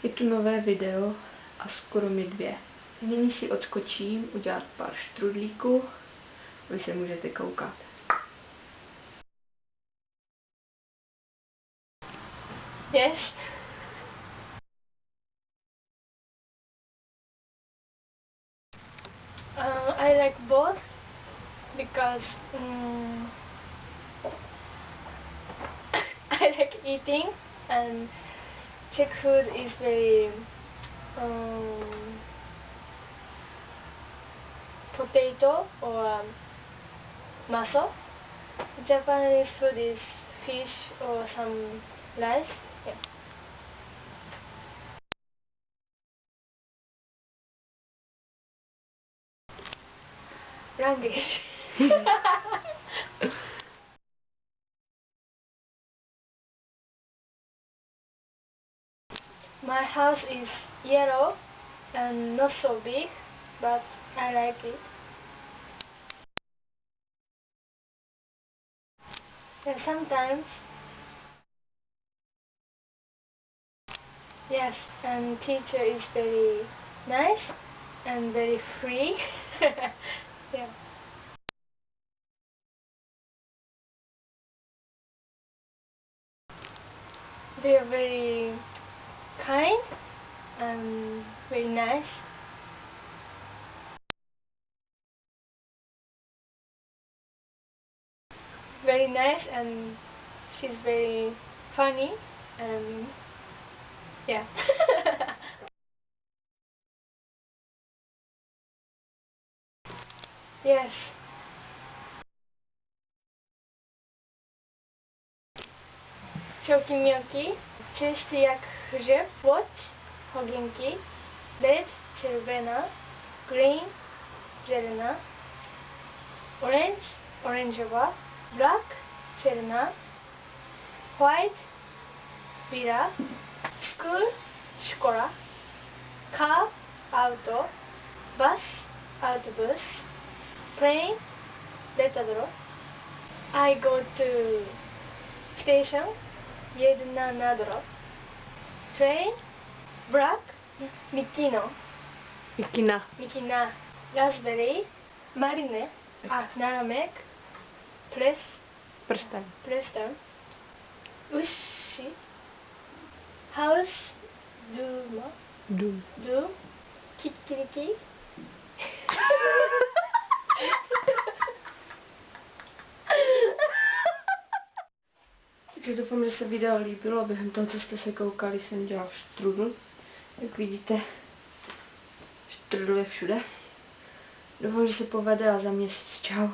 Je tu nové video a skoro mi 2. Nyní si odskočím udělat pár štrudlíků. Vy se můžete koukat. Yes. I like both because I like eating, and Czech food is very potato or miso. Japanese food is fish or some rice. Yeah. Language. My house is yellow and not so big, but I like it. And sometimes, yes, and teacher is very nice and very free. Yeah. They are very kind and very nice. Very nice, and she's very funny, and yeah. Yes. Čokimiyoki, čistý jak hřeb, watch, hodinky, red, červená, green, zelená, orange, oranžová, black, černá, white, bílá, school, škola, car, auto, bus, autobus, plane, letadlo. I go to station, jedna nadro, train, black, Mikino, Mikina. raspberry, marine, naramek, Preston, ushi, house, doom, kikiriki. Takže doufám, že se video líbilo. Během toho, co jste se koukali, jsem dělal štrudl. Jak vidíte, štrudl je všude. Doufám, že se povede a za měsíc čau.